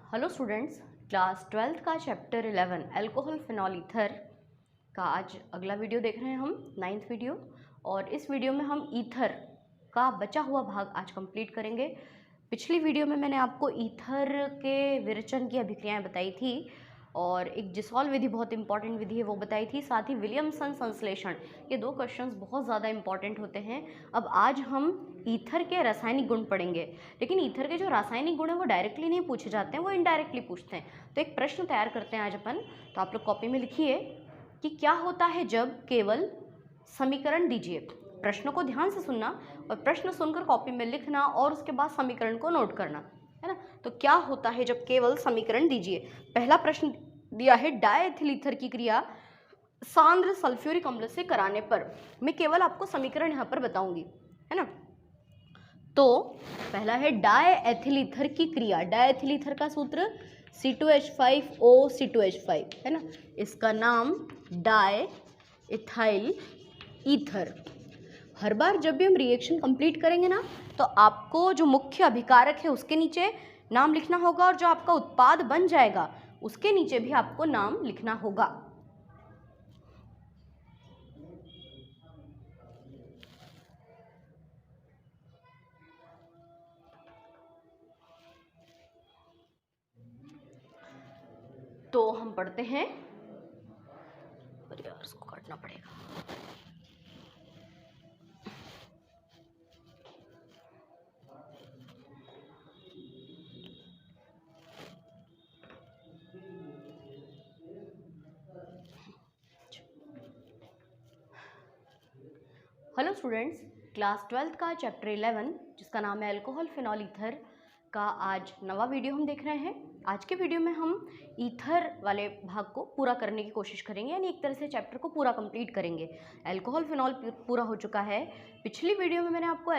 Hello students, class 12th का chapter 11 alcohol phenol ether का आज अगला वीडियो देख रहे हैं हम 9th वीडियो। और इस वीडियो में हम ईथर का बचा हुआ भाग आज कंप्लीट करेंगे। पिछली वीडियो में मैंने आपको ईथर के विरेचन की अभिक्रियाएं बताई थी और एक जिसॉल्व विधि बहुत इंपॉर्टेंट विधि है वो बताई थी, साथ ही विलियमसन संश्लेषण। ये दो क्वेश्चंस बहुत ज़्यादा इंपॉर्टेंट होते हैं। अब आज हम ईथर के रासायनिक गुण पढ़ेंगे, लेकिन ईथर के जो रासायनिक गुण हैं वो डायरेक्टली नहीं पूछे जाते हैं, वो इनडायरेक्टली पूछते हैं। तो एक प्रश्न तैयार करते हैं आज अपन। तो आप लोग कॉपी में लिखिए कि क्या होता है जब केवल समीकरण दीजिए। प्रश्न को ध्यान से सुनना और प्रश्न सुनकर कॉपी में लिखना और उसके बाद समीकरण को नोट करना, है ना। तो क्या होता है जब केवल समीकरण दीजिए। पहला प्रश्न दिया है डायएथिल ईथर की क्रिया सांद्र सल्फ्यूरिक अम्ल से कराने पर। मैं केवल आपको समीकरण यहाँ पर बताऊंगी, है ना। तो पहला है डायएथिल ईथर की क्रिया। डायएथिल ईथर का सूत्र C2H5O C2H5, है ना। इसका नाम डायइथाइल ईथर। हर बार जब भी हम रिएक्शन कंप्लीट करेंगे ना, तो आपको जो मुख्य अभिकारक है उसके नीचे नाम लिखना होगा और जो आपका उत्पाद बन जाएगा उसके नीचे भी आपको नाम लिखना होगा। तो हम पढ़ते हैं, यार इसको काटना पड़ेगा। हेलो स्टूडेंट्स, क्लास 12th का चैप्टर 11 जिसका नाम है अल्कोहल फिनॉल ईथर का आज नवा वीडियो हम देख रहे हैं। आज के वीडियो में हम ईथर वाले भाग को पूरा करने की कोशिश करेंगे, यानी एक तरह से चैप्टर को पूरा कंप्लीट करेंगे। अल्कोहल फिनॉल पूरा हो चुका है। पिछली वीडियो में मैंने आपको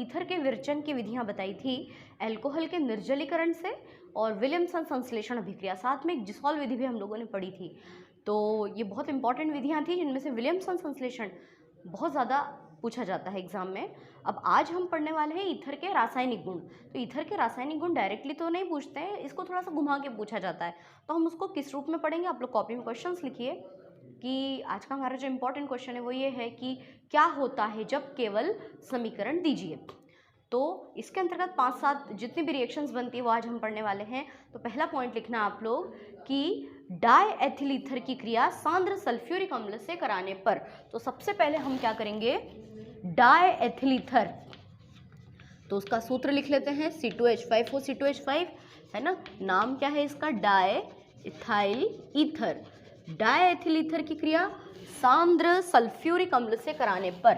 ईथर के विरेचन की विधियां बताई थी, अल्कोहल के निर्जलीकरण से और विलियमसन संश्लेषण अभिक्रिया, साथ में एक जिसॉल्व विधि भी हम लोगों ने पढ़ी थी। तो ये बहुत इंपॉर्टेंट विधियाँ थी जिनमें से विलियमसन संश्लेषण बहुत ज़्यादा पूछा जाता है एग्जाम में। अब आज हम पढ़ने वाले हैं ईथर के रासायनिक गुण। तो ईथर के रासायनिक गुण डायरेक्टली तो नहीं पूछते हैं, इसको थोड़ा सा घुमा के पूछा जाता है। तो हम उसको किस रूप में पढ़ेंगे, आप लोग कॉपी में क्वेश्चंस लिखिए कि आज का हमारा जो इंपॉर्टेंट क्वेश्चन है वो ये है कि क्या होता है जब केवल समीकरण दीजिए। तो इसके अंतर्गत 5-7 जितनी भी रिएक्शंस बनती है वो आज हम पढ़ने वाले हैं। तो पहला पॉइंट लिखना आप लोग कि डायएथिल ईथर की क्रिया सांद्र सल्फ्यूरिक अम्ल से कराने पर। तो सबसे पहले हम क्या करेंगे, डायएथिल ईथर, तो उसका सूत्र लिख लेते हैं C2H5O C2H5, है ना। नाम क्या है इसका, डायइथाइल ईथर। डायएथिल ईथर की क्रिया सांद्र सल्फ्यूरिक अम्ल से कराने पर,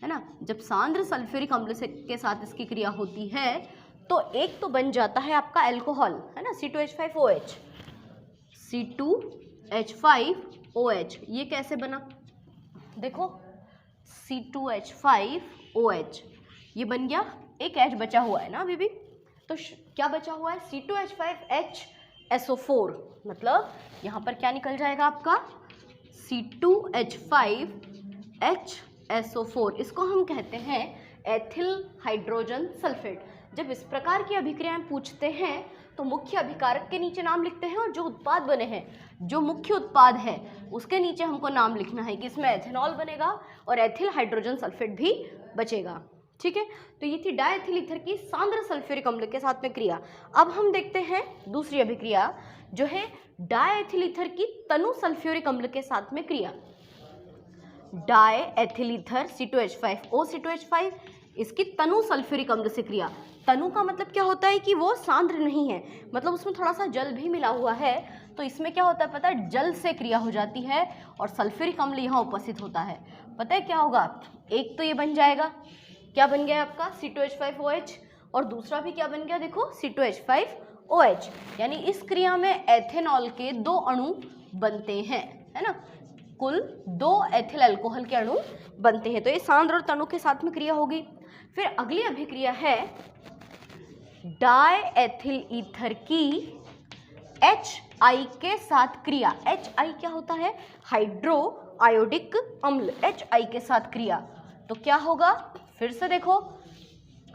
है ना। जब सांद्र सल्फ्यूरिक अम्ल से के साथ इसकी क्रिया होती है तो एक तो बन जाता है आपका अल्कोहल, है ना, C2H5OH। C2H5OH ये कैसे बना, देखो C2H5OH ये बन गया, एक H बचा हुआ है ना अभी भी। तो क्या बचा हुआ है, C2H5HSO4, मतलब यहाँ पर क्या निकल जाएगा आपका C2H5HSO4। इसको हम कहते हैं एथिल हाइड्रोजन सल्फेट। जब इस प्रकार की अभिक्रियाएं पूछते हैं तो मुख्य अभिकारक के नीचे नाम लिखते हैं और जो उत्पाद बने हैं, जो मुख्य उत्पाद है उसके नीचे हमको नाम लिखना है कि इसमें एथेनॉल बनेगा और एथिल हाइड्रोजन सल्फेट भी बचेगा, ठीक है। तो ये थी डायएथिल ईथर की सांद्र सल्फ्यूरिक अम्ल के साथ में क्रिया। अब हम देखते हैं दूसरी अभिक्रिया जो है डायएथिल ईथर की तनु सल्फ्यूरिक अम्ल के साथ में क्रिया। डायएथिल ईथर C2H5O C2H5, इसकी तनु सल्फ्यूरिक अम्ल से क्रिया। तनु का मतलब क्या होता है कि वो सांद्र नहीं है, मतलब उसमें थोड़ा सा जल भी मिला हुआ है। तो इसमें क्या होता है पता है, जल से क्रिया हो जाती है और सल्फ्यूरिक अम्ल यहाँ उपस्थित होता है। पता है क्या होगा, एक तो ये बन जाएगा, क्या बन गया आपका C2H5OH, और दूसरा भी क्या बन गया, देखो C2H5OH। यानी इस क्रिया में एथेनॉल के 2 अणु बनते हैं, है ना। कुल 2 एथिल अल्कोहल के अणु बनते हैं। तो ये सांद्र और तनु के साथ में क्रिया होगी। फिर अगली अभिक्रिया है डायएथिल ईथर की HI के साथ क्रिया। HI क्या होता है, हाइड्रो आयोडिक अम्ल, HI के साथ क्रिया। तो क्या होगा, फिर से देखो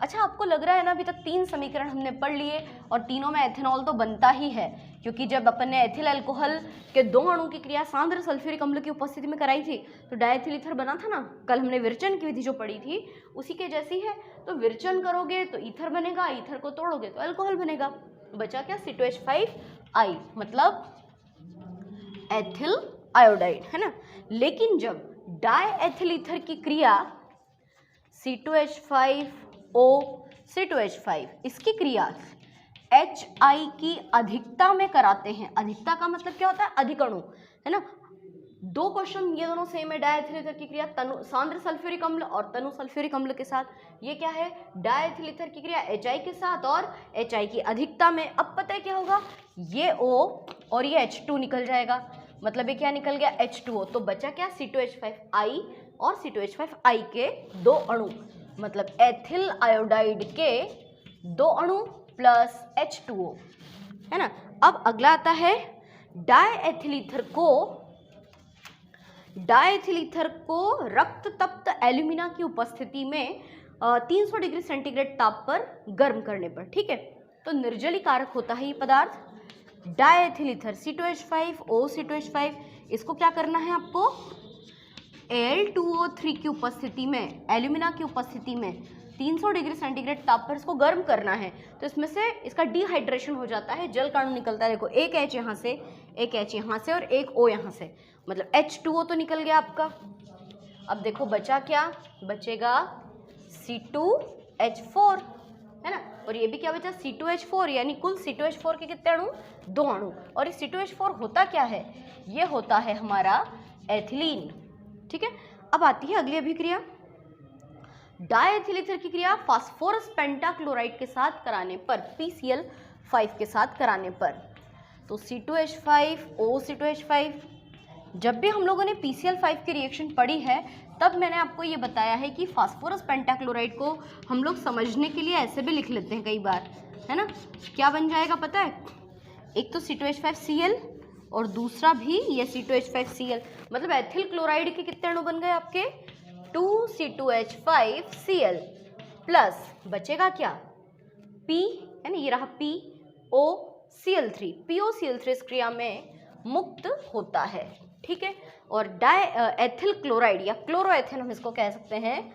अच्छा, आपको लग रहा है ना अभी तक 3 समीकरण हमने पढ़ लिए और तीनों में एथेनॉल तो बनता ही है, क्योंकि जब अपन ने एथिल अल्कोहल के 2 अणु की क्रिया सांद्र सल्फ्यूरिक अम्ल की उपस्थिति में कराई थी तो डायथिल ईथर बना था ना। कल हमने विरचन की विधि जो पढ़ी थी उसी के जैसी है। तो विरचन करोगे तो ईथर बनेगा, ईथर को तोड़ोगे तो अल्कोहल बनेगा। बचा क्या? C2H5I, मतलब एथिल आयोडाइड, है ना। लेकिन जब डायएथिल ईथर की क्रिया C2H5O C2H5 इसकी क्रिया HI की अधिकता में कराते हैं। अधिकता का मतलब क्या होता है? अधिक अणु, है ना। 2 क्वेश्चन ये दोनों सेम है। डायएथिल ईथर की क्रिया सांद्र सल्फ्यूरिक अम्ल और तनु सल्फ्यूरिक अम्ल के साथ। ये क्या है? डायएथिल ईथर की क्रिया HI के साथ और HI की अधिकता में। अब पता है क्या होगा? ये O और ये H2 निकल जाएगा, मतलब ये क्या निकल गया? H2O। तो बचा क्या? C2H5I और C2H5I के 2 अणु, मतलब एथिल आयोडाइड के 2 अणु प्लस H2O, है ना। अब अगला आता है डायएथिल ईथर को रक्त तप्त एल्यूमिना की उपस्थिति में 300 डिग्री सेंटीग्रेड ताप पर गर्म करने पर, ठीक है। तो निर्जलीकारक होता है ये पदार्थ डायएथिल ईथर C2H5O C2H5। इसको क्या करना है आपको? Al2O3 की उपस्थिति में, एल्यूमिना की उपस्थिति में 300 डिग्री सेंटीग्रेड ताप पर इसको गर्म करना है। तो इसमें से इसका डिहाइड्रेशन हो जाता है, जल का अणु निकलता है। देखो, एक H यहाँ से, एक H यहाँ से और एक O यहाँ से, मतलब H2O तो निकल गया आपका। अब देखो बचा क्या? बचेगा C2H4, है ना। और ये भी क्या बचा? C2H4, यानी कुल C2H4 के कितने अणु? 2 अणु। और ये C2H4 होता क्या है? ये होता है हमारा एथिलीन, ठीक है। अब आती है अगली अभिक्रिया, डायएथिल ईथर की क्रिया फास्फोरस पेंटाक्लोराइड के साथ कराने पर, PCl5 के साथ कराने पर। तो C2H5O C2H5, जब भी हम लोगों ने PCl5 की रिएक्शन पढ़ी है तब मैंने आपको ये बताया है कि फास्फोरस पेंटाक्लोराइड को हम लोग समझने के लिए ऐसे भी लिख लेते हैं कई बार, है ना। क्या बन जाएगा पता है? एक तो C2H5Cl और दूसरा भी ये C2H5Cl, मतलब एथिल क्लोराइड के कितने अणु बन गए आपके? 2C2H5Cl प्लस बचेगा क्या? P, है ना, ये रहा POCl3। POCl3 इस क्रिया में मुक्त होता है, ठीक है। और एथिल क्लोराइड या क्लोरोएथेन हम इसको कह सकते हैं,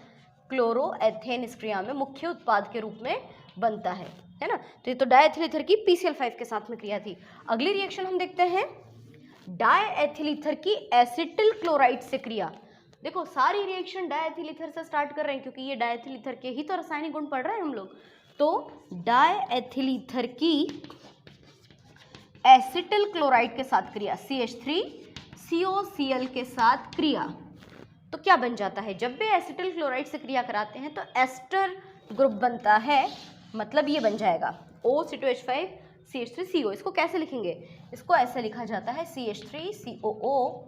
क्लोरोएथेन इस क्रिया में मुख्य उत्पाद के रूप में बनता है ना। तो ये तो डायएथिल ईथर की PCl5 के साथ में क्रिया थी। अगली रिएक्शन हम देखते हैं डायएथिल ईथर की एसिटिल क्लोराइड से क्रिया। देखो, सारी रिएक्शन डायएथिल ईथर से स्टार्ट कर रहे हैं क्योंकि ये डायएथिल ईथर के ही तो रासायनिक गुण पढ़ रहे हैं हम लोग। तो डायएथिल ईथर की एसिटिल क्लोराइड के साथ क्रिया, CH3COCl के साथ क्रिया। तो क्या बन जाता है? जब भी एसिटिल क्लोराइड से क्रिया कराते हैं तो एस्टर ग्रुप बनता है, मतलब ये बन जाएगा OC2H5 CH3CO। इसको कैसे लिखेंगे? इसको ऐसे लिखा जाता है CH3COO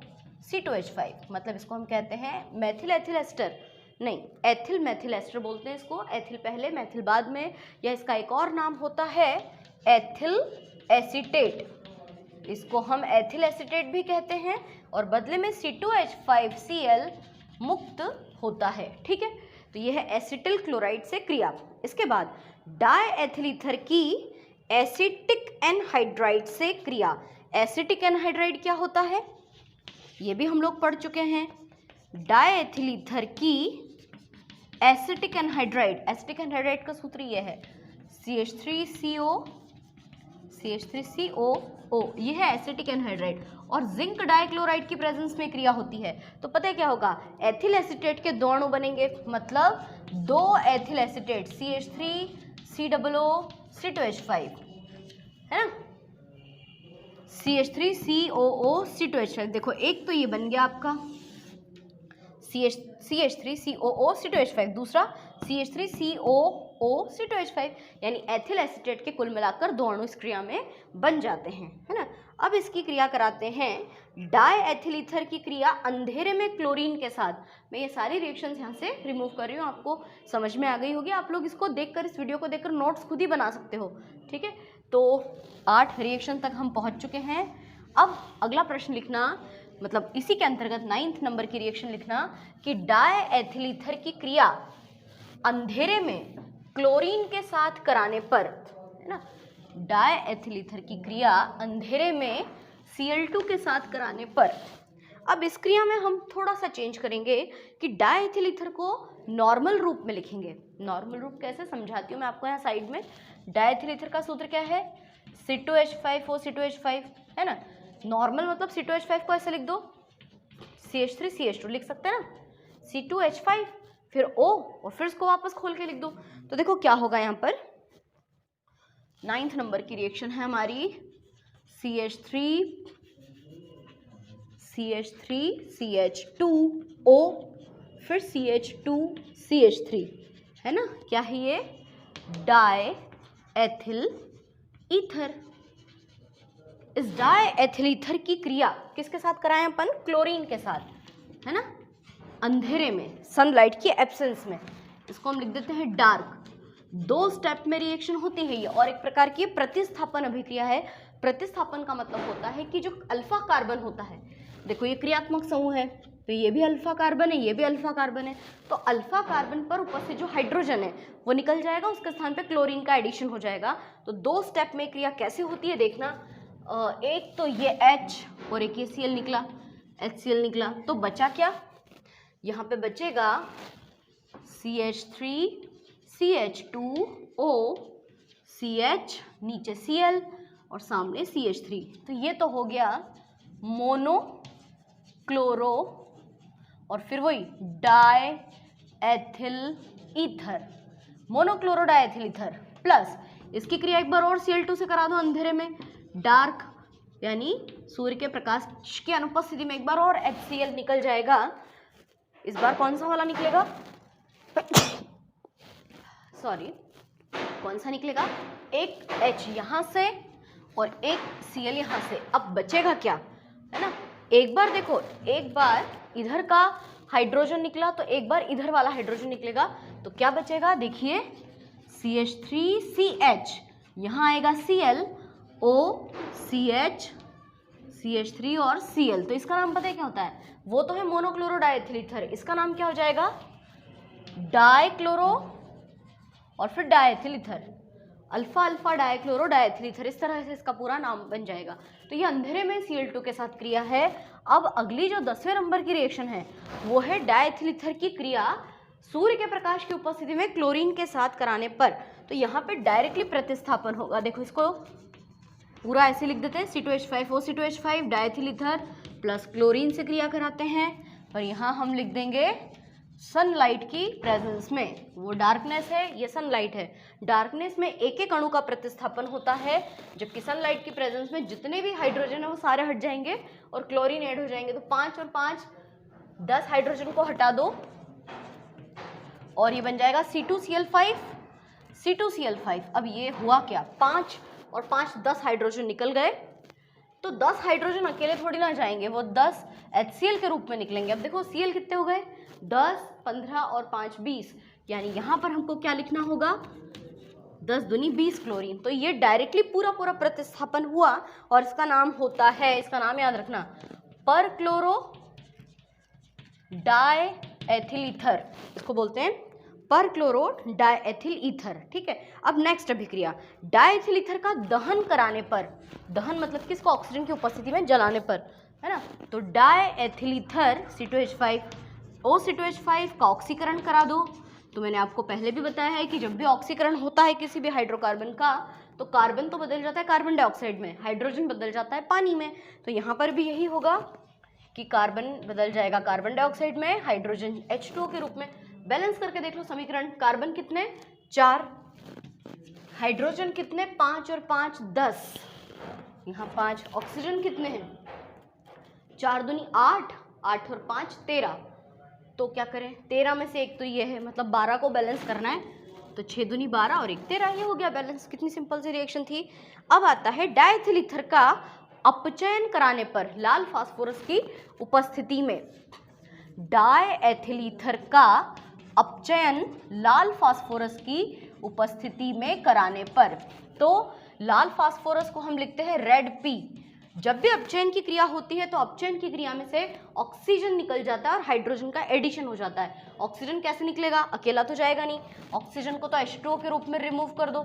C2H5, मतलब इसको हम कहते हैं मेथिल एथिल एस्टर, नहीं एथिल मेथिल एस्टर बोलते हैं इसको। एथिल पहले मैथिल बाद में, या इसका एक और नाम होता है एथिल एसीटेट। इसको हम एथिल एसीटेट भी कहते हैं और बदले में C2H5Cl मुक्त होता है, ठीक है। तो यह है एसिटिल क्लोराइड से क्रिया। इसके बाद डायएथिल ईथर की एसिटिक एनहाइड्राइड से क्रिया। एसिटिक एनहाइड्राइड क्या होता है? ये भी हम लोग पढ़ चुके हैं। डायएथिल ईथर की एसिटिक एनहाइड्राइड, एसिटिक एनहाइड्राइड का सूत्र ये है CH3CO, ये है एसिटिक एनहाइड्राइड। और जिंक डाइक्लोराइड की प्रेजेंस में क्रिया होती है तो पता है क्या होगा? एथिल एसीटेट के 2 अणु बनेंगे, मतलब 2 एथिल एसीटेट CH3COO C2H5, है ना। CH3COO C2H5। देखो, एक तो ये बन गया आपका CH3COO C2H5, दूसरा CH3COO C2H5, यानी एथिल एसीटेट के कुल मिलाकर 2 अणु इस क्रिया में बन जाते हैं, है ना। अब इसकी क्रिया कराते हैं डायएथिल ईथर की क्रिया अंधेरे में क्लोरीन के साथ। मैं ये सारी रिएक्शंस यहाँ से रिमूव कर रही हूँ, आपको समझ में आ गई होगी। आप लोग इसको देखकर, इस वीडियो को देखकर नोट्स खुद ही बना सकते हो, ठीक है। तो 8 रिएक्शन तक हम पहुँच चुके हैं। अब अगला प्रश्न लिखना, मतलब इसी के अंतर्गत 9th नंबर की रिएक्शन लिखना कि डायएथिल ईथर की क्रिया अंधेरे में क्लोरीन के साथ कराने पर, है ना, डाई एथिल ईथर की क्रिया अंधेरे में Cl2 के साथ कराने पर। अब इस क्रिया में हम थोड़ा सा चेंज करेंगे कि डाई एथिल ईथर को नॉर्मल रूप में लिखेंगे। नॉर्मल रूप कैसे समझाती हूँ मैं आपको यहाँ साइड में। डाई एथिल ईथर का सूत्र क्या है? C2H5O C2H5, है ना। नॉर्मल मतलब C2H5 को ऐसे लिख दो, CH3CH2 लिख सकते हैं ना, C2H5 फिर O और फिर इसको वापस खोल के लिख दो। तो देखो क्या होगा यहाँ पर, 9th नंबर की रिएक्शन है हमारी CH3CH2O फिर CH2CH3, है ना। क्या है ये? Die ethyl ether. इस डाई एथिल ईथर की क्रिया किसके साथ कराएं अपन? क्लोरीन के साथ, है ना, अंधेरे में, सनलाइट की एब्सेंस में। इसको हम लिख देते हैं डार्क। 2 स्टेप में रिएक्शन होती है ये, और एक प्रकार की प्रतिस्थापन अभिक्रिया है। प्रतिस्थापन का मतलब होता है कि जो अल्फा कार्बन होता है, देखो ये क्रियात्मक समूह है, तो ये भी अल्फा कार्बन है, ये भी अल्फा कार्बन है, तो अल्फा कार्बन पर उपस्थित जो हाइड्रोजन है वो निकल जाएगा, उसके स्थान पे क्लोरीन का एडिशन हो जाएगा। तो 2 स्टेप में क्रिया कैसे होती है देखना। एक तो ये H और एक ये Cl निकला, HCl निकला, तो बचा क्या? यहाँ पे बचेगा CH3CH2O CH, नीचे Cl और सामने CH3। तो ये तो हो गया मोनो क्लोरो और फिर वही die ethyl ether, monochloro die ethyl ether. Plus इसकी क्रिया एक बार और Cl2 से करा दो अंधेरे में, डार्क यानी सूर्य के प्रकाश की अनुपस्थिति में एक बार और HCl निकल जाएगा। इस बार कौन सा वाला निकलेगा? सॉरी, कौन सा निकलेगा? एक H यहाँ से और एक Cl यहाँ से। अब बचेगा क्या, है ना। एक बार देखो, एक बार इधर का हाइड्रोजन निकला तो एक बार इधर वाला हाइड्रोजन निकलेगा, तो क्या बचेगा? देखिए CH3CH, यहाँ आएगा Cl, O CH CH3 और Cl। तो इसका नाम पता है क्या होता है? वो तो है मोनोक्लोरो डाइएथिल ईथर, इसका नाम क्या हो जाएगा? डाइक्लोरो और फिर diethyl ether, alpha alpha dichloro diethyl ether, इस तरह से इसका पूरा नाम बन जाएगा। तो ये अंधेरे में Cl2 के साथ क्रिया है। अब अगली जो 10वें नंबर की रिएक्शन है वो है डाइएथिल ईथर की क्रिया सूर्य के प्रकाश की उपस्थिति में क्लोरीन के साथ कराने पर। तो यहाँ पे डायरेक्टली प्रतिस्थापन होगा। देखो इसको पूरा ऐसे लिख देते हैं, C2H5O C2H5 diethyl ether plus chlorine से क्रिया कराते हैं, और यहाँ हम लिख देंगे सनलाइट की प्रेजेंस में। वो डार्कनेस है, ये सनलाइट है। डार्कनेस में एक एक अणु का प्रतिस्थापन होता है, जबकि सनलाइट की प्रेजेंस में जितने भी हाइड्रोजन है वो सारे हट जाएंगे और क्लोरीन ऐड हो जाएंगे। तो 5 और 5 10 हाइड्रोजन को हटा दो और ये बन जाएगा C2Cl5 C2Cl5। अब ये हुआ क्या, 5 और 5 10 हाइड्रोजन निकल गए। तो 10 हाइड्रोजन अकेले थोड़ी ना जाएंगे, वो 10 HCl के रूप में निकलेंगे। अब देखो Cl कितने हो गए, 10 15 और 5 20, यानी यहाँ पर हमको क्या लिखना होगा, 10 दूनी 20 क्लोरीन। तो ये डायरेक्टली पूरा पूरा प्रतिस्थापन हुआ और इसका नाम होता है, इसका नाम याद रखना, पर क्लोरो डाई एथिल ईथर, इसको बोलते हैं पर क्लोरो डाई एथिल ईथर। ठीक है। अब नेक्स्ट अभिक्रिया, डाई एथिल ईथर का दहन कराने पर, दहन मतलब किसको, ऑक्सीजन की उपस्थिति में जलाने पर, है ना। तो die ethyl ether C2H5O C2H5 का ऑक्सीकरण करा दो। तो मैंने आपको पहले भी बताया है कि जब भी ऑक्सीकरण होता है किसी भी हाइड्रोकार्बन का, तो कार्बन तो बदल जाता है कार्बन डाइऑक्साइड में, हाइड्रोजन बदल जाता है पानी में। तो यहाँ पर भी यही होगा कि कार्बन बदल जाएगा कार्बन डाइऑक्साइड में, हाइड्रोजन H2O के रूप में। बैलेंस करके देख लो समीकरण, कार्बन कितने 4, हाइड्रोजन कितने 5 और 5 10, यहाँ 5, ऑक्सीजन कितने हैं 4 दूनी 8, 8 और 5 13। तो क्या करें, 13 में से एक तो ये है, मतलब 12 को बैलेंस करना है, तो 6 दूनी 12 और 1 13, ये हो गया बैलेंस। कितनी सिंपल सी रिएक्शन थी। अब आता है डाइएथिल ईथर का अपचयन कराने पर लाल फास्फोरस की उपस्थिति में। डाइएथिल ईथर का अपचयन लाल फास्फोरस की उपस्थिति में कराने पर, तो लाल फास्फोरस को हम लिखते हैं रेड पी, जब भी अपचयन की क्रिया होती है तो अपचयन की क्रिया में से ऑक्सीजन निकल जाता है और हाइड्रोजन का एडिशन हो जाता है। ऑक्सीजन कैसे निकलेगा, अकेला तो जाएगा नहीं, ऑक्सीजन को तो H2O के रूप में रिमूव कर दो,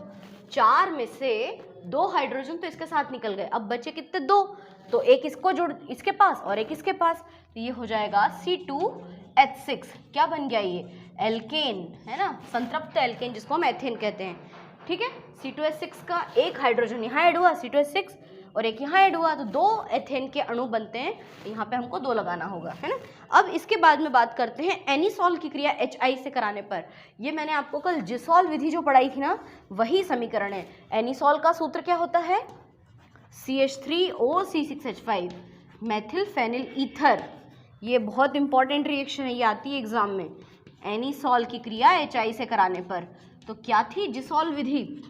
4 में से 2 हाइड्रोजन तो इसके साथ निकल गए, अब बचे कितने, 2, तो एक इसको जोड़ इसके पास और एक इसके पास, तो ये हो जाएगा C2H6। क्या बन गया, ये एल्केन है ना, संतृप्त एल्केन जिसको हम एथेन कहते हैं। ठीक है, C2H6 का एक हाइड्रोजन यहाँ ऐड हुआ C2H6 और एक यहाँ ऐड हुआ, तो 2 एथेन के अणु बनते हैं, यहाँ पे हमको 2 लगाना होगा, है ना। अब इसके बाद में बात करते हैं एनिसॉल की क्रिया HI से कराने पर। ये मैंने आपको कल जिसॉल विधि जो पढ़ाई थी ना, वही समीकरण है। एनिसॉल का सूत्र क्या होता है, CH3O(C6H5) मेथिल फेनिल ईथर। ये बहुत इंपॉर्टेंट रिएक्शन है, ये आती है एग्जाम में। एनिसॉल की क्रिया HI से कराने पर तो क्या थी जिसॉल विधि,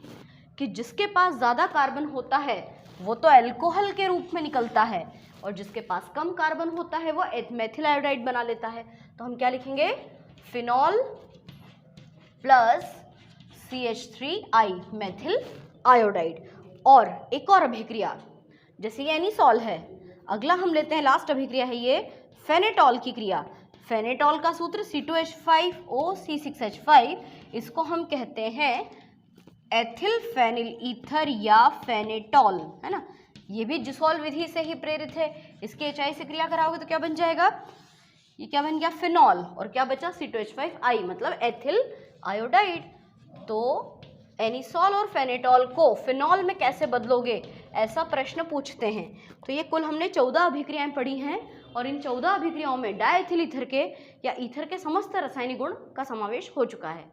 कि जिसके पास ज़्यादा कार्बन होता है वो तो एल्कोहल के रूप में निकलता है और जिसके पास कम कार्बन होता है वो मेथिल आयोडाइड बना लेता है। तो हम क्या लिखेंगे, phenol plus CH3I methyl iodide. और एक और अभिक्रिया, जैसे ये एनिसॉल है, अगला हम लेते हैं लास्ट अभिक्रिया है ये फेनेटॉल की क्रिया। फेनेटॉल का सूत्र C2H5O(C6H5), इसको हम कहते हैं एथिल फेनिल ईथर या फेनेटॉल, है ना। ये भी जिसॉल विधि से ही प्रेरित है। इसके HI से क्रिया कराओगे तो क्या बन जाएगा, ये क्या बन गया, फिनॉल, और क्या बचा C2H5I मतलब एथिल आयोडाइड। तो एनिसॉल और फेनेटॉल को फिनॉल में कैसे बदलोगे, ऐसा प्रश्न पूछते हैं। तो ये कुल हमने 14 अभिक्रियाएं पढ़ी हैं और इन 14 अभिक्रियाओं में डायथिल ईथर के या ईथर के समस्त रासायनिक गुण का समावेश हो चुका है।